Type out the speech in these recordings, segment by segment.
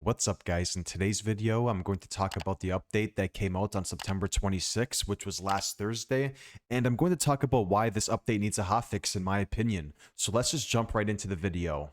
What's up, guys? In today's video, I'm going to talk about the update that came out on September 26th, which was last Thursday, and I'm going to talk about why this update needs a hotfix in my opinion. So let's just jump right into the video.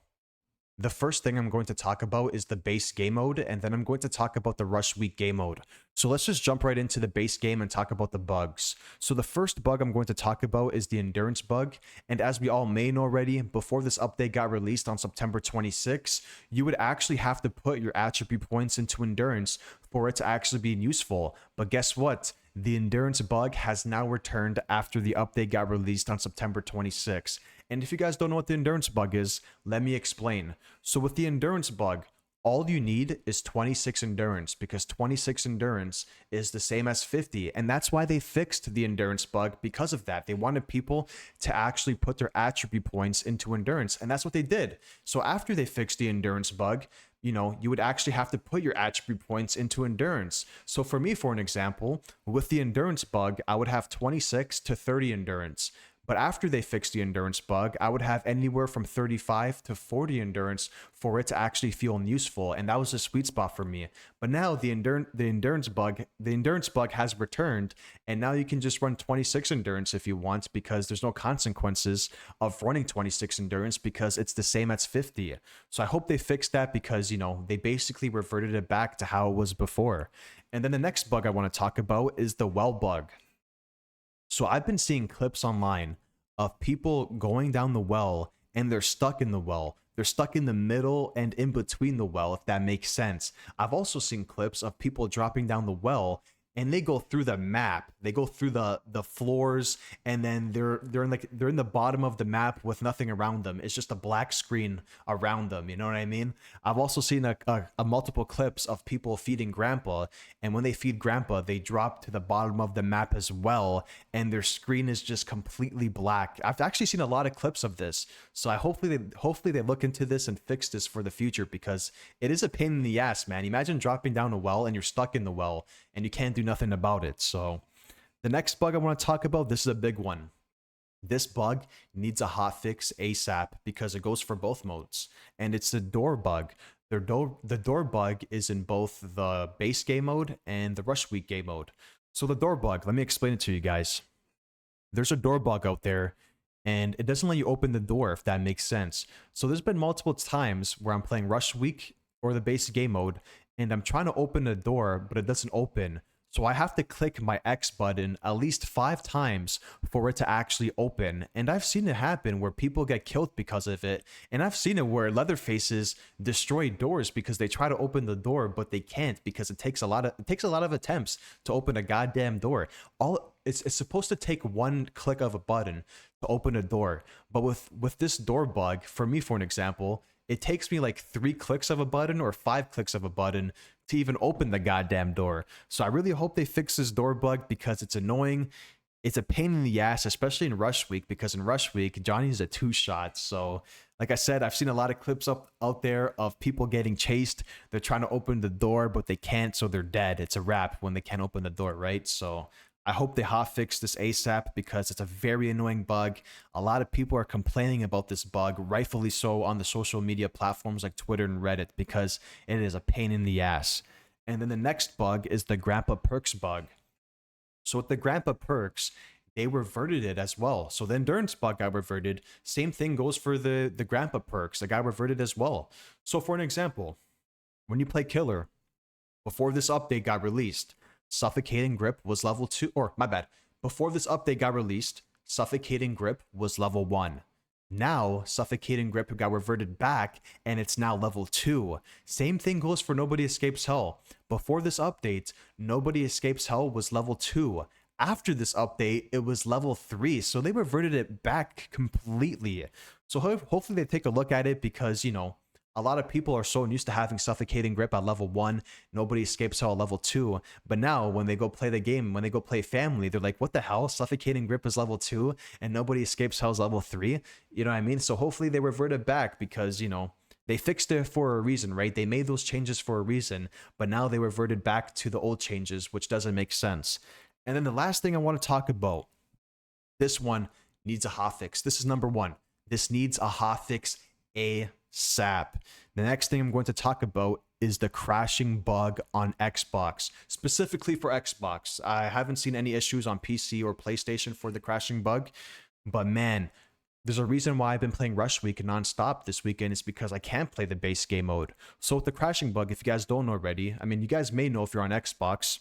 The first thing I'm going to talk about is the base game mode, and then I'm going to talk about the rush week game mode. So let's just jump right into the base game and talk about the bugs. So the first bug I'm going to talk about is the endurance bug, and as we all may know already, before this update got released on September 26, you would actually have to put your attribute points into endurance for it to actually be useful. But guess what? The endurance bug has now returned after the update got released on September 26. And if you guys don't know what the endurance bug is, let me explain. So with the endurance bug, all you need is 26 endurance, because 26 endurance is the same as 50. And that's why they fixed the endurance bug, because of that. They wanted people to actually put their attribute points into endurance, and that's what they did. So after they fixed the endurance bug, you would actually have to put your attribute points into endurance. So for me, for an example, with the endurance bug, I would have 26 to 30 endurance. But after they fixed the endurance bug, I would have anywhere from 35 to 40 endurance for it to actually feel useful, and that was a sweet spot for me. But now the endurance bug has returned, and now you can just run 26 endurance if you want, because there's no consequences of running 26 endurance because it's the same as 50. So I hope they fixed that, because they basically reverted it back to how it was before. And then the next bug I want to talk about is the well bug. So I've been seeing clips online of people going down the well and they're stuck in the well. They're stuck in the middle and in between the well, if that makes sense. I've also seen clips of people dropping down the well and they go through the map. They go through the floors, and then they're in the bottom of the map with nothing around them. It's just a black screen around them. You know what I mean? I've also seen a multiple clips of people feeding Grandpa, and when they feed Grandpa, they drop to the bottom of the map as well, and their screen is just completely black. I've actually seen a lot of clips of this, so hopefully they look into this and fix this for the future, because it is a pain in the ass, man. Imagine dropping down a well and you're stuck in the well and you can't do nothing about it. So the next bug I want to talk about, this is a big one. This bug needs a hotfix ASAP, because it goes for both modes, and it's the door bug. The door bug is in both the base game mode and the rush week game mode. So the door bug, let me explain it to you guys. There's a door bug out there, and it doesn't let you open the door, if that makes sense. So there's been multiple times where I'm playing rush week or the base game mode, and I'm trying to open the door, but it doesn't open. So I have to click my X button at least 5 times for it to actually open. And I've seen it happen where people get killed because of it. And I've seen it where Leatherfaces destroy doors because they try to open the door, but they can't, because it takes a lot of attempts to open a goddamn door. It's supposed to take one click of a button to open a door. But with this door bug, for me, for an example, it takes me like 3 clicks of a button or 5 clicks of a button to even open the goddamn door. So I really hope they fix this door bug, because it's annoying. It's a pain in the ass, especially in rush week, because in rush week, Johnny's a 2-shot. So like I said, I've seen a lot of clips out there of people getting chased. They're trying to open the door, but they can't, so they're dead. It's a wrap when they can't open the door, right? So I hope they hotfix this ASAP, because it's a very annoying bug. A lot of people are complaining about this bug, rightfully so, on the social media platforms like Twitter and Reddit, because it is a pain in the ass. And then the next bug is the Grandpa Perks bug. So with the Grandpa Perks, they reverted it as well. So the endurance bug got reverted. Same thing goes for the Grandpa Perks. It got reverted as well. So for an example, when you play Killer, before this update got released, Suffocating Grip was level 2, or my bad, before this update got released, Suffocating Grip was level 1. Now, Suffocating Grip got reverted back, and it's now level 2. Same thing goes for Nobody Escapes Hell. Before this update, Nobody Escapes Hell was level 2. After this update, it was level 3, so they reverted it back completely. So hopefully they take a look at it, because, a lot of people are so used to having Suffocating Grip at level 1, Nobody Escapes Hell at level 2, but now when they go play the game, when they go play Family, they're like, what the hell? Suffocating Grip is level 2 and Nobody Escapes Hell is level 3? You know what I mean? So hopefully they revert it back, because, they fixed it for a reason, right? They made those changes for a reason, but now they reverted back to the old changes, which doesn't make sense. And then the last thing I want to talk about, this one needs a hotfix. This is number 1. This needs a hotfix ASAP. The next thing I'm going to talk about is the crashing bug on Xbox, specifically for Xbox. I haven't seen any issues on PC or PlayStation for the crashing bug, but man, there's a reason why I've been playing Rush Week nonstop this weekend. It's because I can't play the base game mode. So with the crashing bug, if you guys don't know already, I mean, you guys may know if you're on Xbox,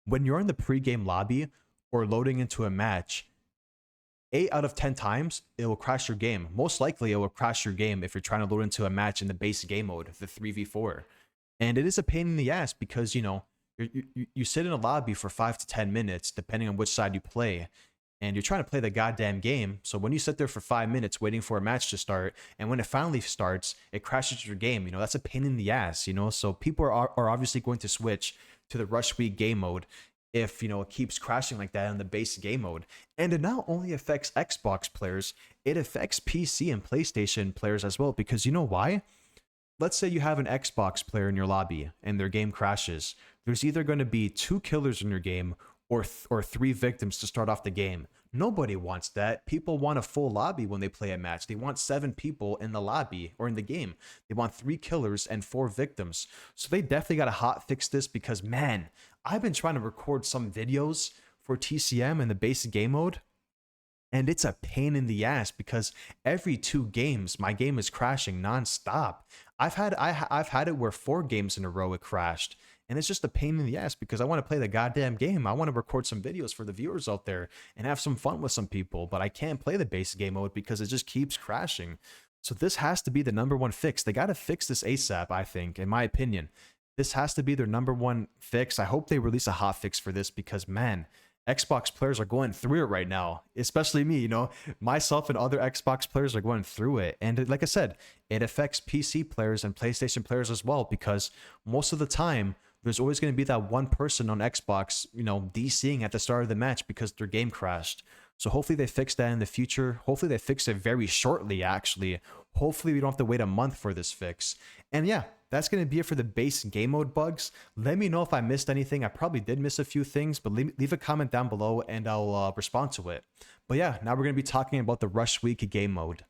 when you're in the pre-game lobby or loading into a match, 8 out of 10 times, it will crash your game. Most likely, it will crash your game if you're trying to load into a match in the base game mode, the 3v4. And it is a pain in the ass because, you know, you sit in a lobby for 5 to 10 minutes, depending on which side you play, and you're trying to play the goddamn game. So when you sit there for 5 minutes waiting for a match to start, and when it finally starts, it crashes your game. You know, that's a pain in the ass, you know? So people are obviously going to switch to the Rush Week game mode if, you know, it keeps crashing like that in the base game mode. And it not only affects Xbox players, it affects PC and PlayStation players as well, because you know why? Let's say you have an Xbox player in your lobby and their game crashes. There's either going to be 2 killers in your game or 3 victims to start off the game. Nobody wants that. People want a full lobby when they play a match. They want 7 people in the lobby or in the game. They want 3 killers and 4 victims. So they definitely got to hotfix this because, man, I've been trying to record some videos for TCM in the basic game mode, and it's a pain in the ass because every 2 games, my game is crashing nonstop. I've had it where 4 games in a row it crashed. And it's just a pain in the ass because I want to play the goddamn game. I want to record some videos for the viewers out there and have some fun with some people, but I can't play the base game mode because it just keeps crashing. So this has to be the #1 fix. They got to fix this ASAP, I think, in my opinion. This has to be their #1 fix. I hope they release a hotfix for this because, man, Xbox players are going through it right now, especially me, you know, myself and other Xbox players are going through it. And like I said, it affects PC players and PlayStation players as well because most of the time, there's always going to be that one person on Xbox, you know, DCing at the start of the match because their game crashed. So hopefully they fix that in the future. Hopefully they fix it very shortly, actually. Hopefully we don't have to wait a month for this fix. And yeah, that's going to be it for the base game mode bugs. Let me know if I missed anything. I probably did miss a few things, but leave a comment down below and I'll respond to it. But yeah, now we're going to be talking about the Rush Week game mode.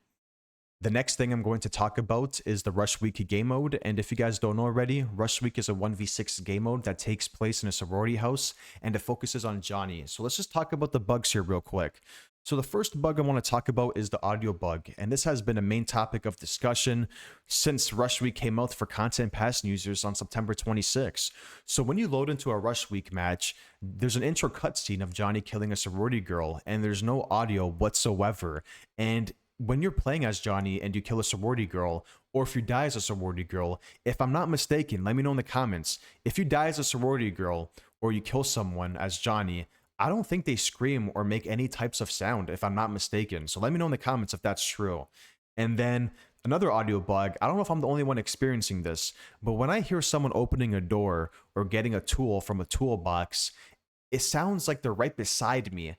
The next thing I'm going to talk about is the Rush Week game mode, and if you guys don't know already, Rush Week is a 1v6 game mode that takes place in a sorority house, and it focuses on Johnny. So let's just talk about the bugs here real quick. So the first bug I want to talk about is the audio bug, and this has been a main topic of discussion since Rush Week came out for Content Pass users on September 26. So when you load into a Rush Week match, there's an intro cutscene of Johnny killing a sorority girl, and there's no audio whatsoever, and when you're playing as Johnny and you kill a sorority girl, or if you die as a sorority girl, if I'm not mistaken, let me know in the comments. If you die as a sorority girl or you kill someone as Johnny, I don't think they scream or make any types of sound, if I'm not mistaken. So let me know in the comments if that's true. And then another audio bug, I don't know if I'm the only one experiencing this, but when I hear someone opening a door or getting a tool from a toolbox, it sounds like they're right beside me.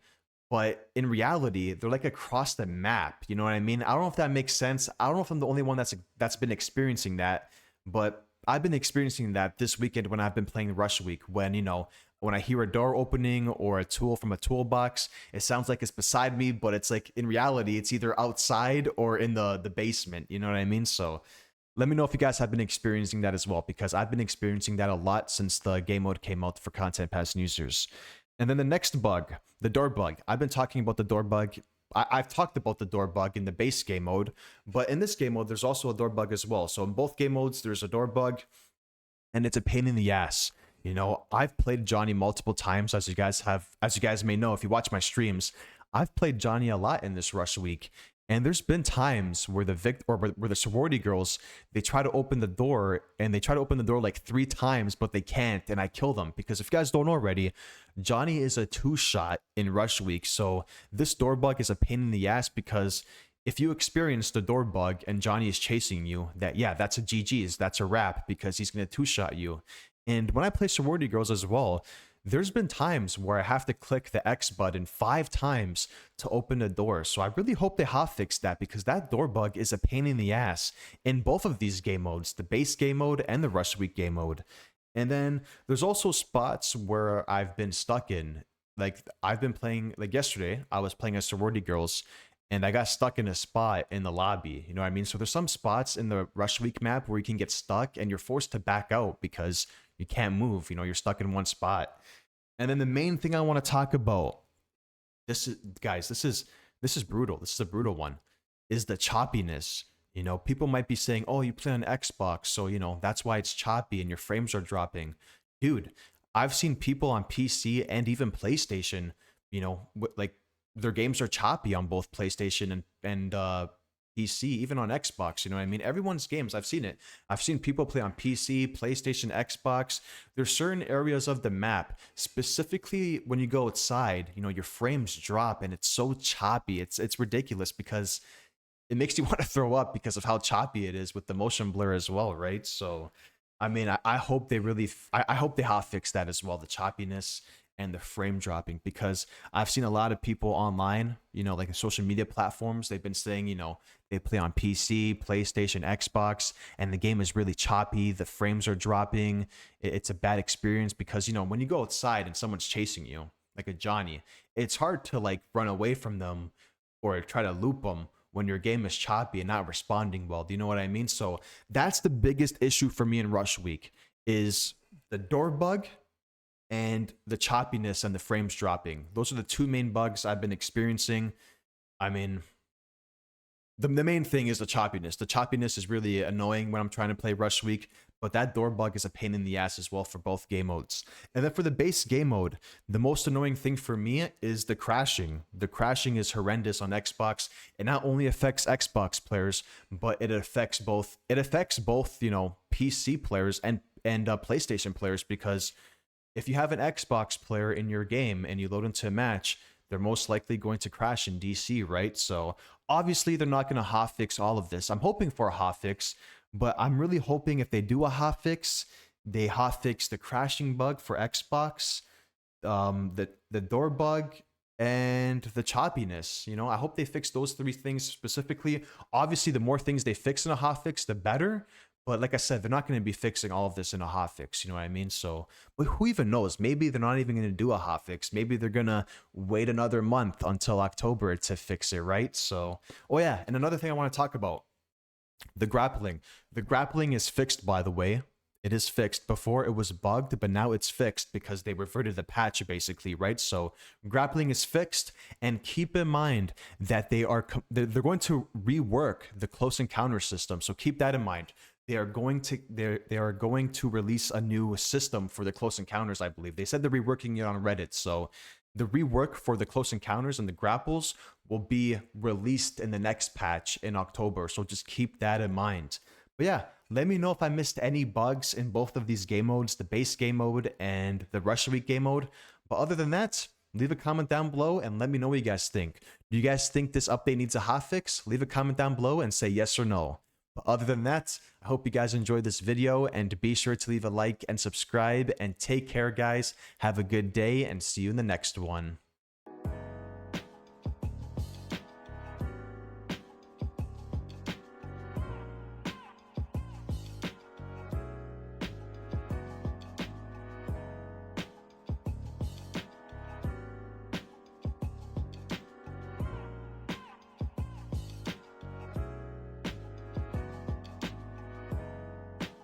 But in reality, they're like across the map. You know what I mean? I don't know if that makes sense. I don't know if I'm the only one that's been experiencing that, but I've been experiencing that this weekend when I've been playing Rush Week. When, you know, when I hear a door opening or a tool from a toolbox, it sounds like it's beside me, but it's like in reality, it's either outside or in the basement. You know what I mean? So let me know if you guys have been experiencing that as well, because I've been experiencing that a lot since the game mode came out for Content Pass users. And then the next bug, the door bug. I've been talking about the door bug. I've talked about the door bug in the base game mode, but in this game mode, there's also a door bug as well. So in both game modes, there's a door bug, and it's a pain in the ass. You know, I've played Johnny multiple times, as you guys may know if you watch my streams. I've played Johnny a lot in this Rush Week, and there's been times where where the sorority girls, they try to open the door like 3 times, but they can't, and I kill them because if you guys don't know already, Johnny is a 2-shot in Rush Week. So this door bug is a pain in the ass because if you experience the door bug and Johnny is chasing you, that's a GG's, that's a wrap because he's gonna 2-shot you. And when I play sorority girls as well, there's been times where I have to click the X button 5 times to open a door. So I really hope they hotfix that because that door bug is a pain in the ass in both of these game modes, the base game mode and the Rush Week game mode. And then there's also spots where I've been stuck in. Like I've been playing, like yesterday, I was playing as sorority girls and I got stuck in a spot in the lobby. You know what I mean? So there's some spots in the Rush Week map where you can get stuck and you're forced to back out because you can't move. You know, you're stuck in one spot. And then the main thing I want to talk about, this is guys, this is brutal. This is a brutal one. Is the choppiness. You know, people might be saying, "Oh, you play on Xbox, so you know that's why it's choppy and your frames are dropping." Dude, I've seen people on PC and even PlayStation, you know, like their games are choppy on both PlayStation and PC, even on Xbox. You know what I mean? Everyone's games, I've seen it. I've seen people play on PC, PlayStation, Xbox. There's certain areas of the map, specifically when you go outside, you know, your frames drop and it's so choppy. It's ridiculous because it makes you want to throw up because of how choppy it is with the motion blur as well, right? So, I mean, I hope they really, I hope they hotfix that as well, the choppiness and the frame dropping, because I've seen a lot of people online, you know, like in social media platforms, they've been saying, you know, they play on PC, PlayStation, Xbox, and the game is really choppy. The frames are dropping. It's a bad experience because, you know, when you go outside and someone's chasing you, like a Johnny, it's hard to like run away from them or try to loop them when your game is choppy and not responding well. Do you know what I mean? So that's the biggest issue for me in Rush Week is the door bug and the choppiness and the frames dropping. Those are the two main bugs I've been experiencing. I mean, the main thing is the choppiness. The choppiness is really annoying when I'm trying to play Rush Week, but that door bug is a pain in the ass as well for both game modes. And then for the base game mode, the most annoying thing for me is the crashing. The crashing is horrendous on Xbox. It not only affects Xbox players, but it affects both. It affects both, you know, PC players and PlayStation players, because if you have an Xbox player in your game and you load into a match, they're most likely going to crash in DC, right? So obviously they're not going to hotfix all of this. I'm hoping for a hotfix, but I'm really hoping if they do a hotfix, they hotfix the crashing bug for Xbox, the door bug, and the choppiness. You know, I hope they fix those three things specifically. Obviously, the more things they fix in a hotfix, the better. But like I said, they're not going to be fixing all of this in a hotfix. You know what I mean? So, but who even knows? Maybe they're not even going to do a hotfix. Maybe they're going to wait another month until October to fix it, right? So, oh yeah, and another thing I want to talk about, the grappling. The grappling is fixed, by the way. It is fixed. Before it was bugged, but now it's fixed because they reverted the patch basically, right? So grappling is fixed, and keep in mind that they're going to rework the close encounter system. So keep that in mind. They are going to release a new system for the close encounters, I believe. They said they're reworking it on Reddit. So the rework for the close encounters and the grapples will be released in the next patch in October. So just keep that in mind. But yeah, let me know if I missed any bugs in both of these game modes, the base game mode and the Rush Week game mode. But other than that, leave a comment down below and let me know what you guys think. Do you guys think this update needs a hotfix? Leave a comment down below and say yes or no. But other than that, I hope you guys enjoyed this video, and be sure to leave a like and subscribe, and take care, guys. Have a good day and see you in the next one.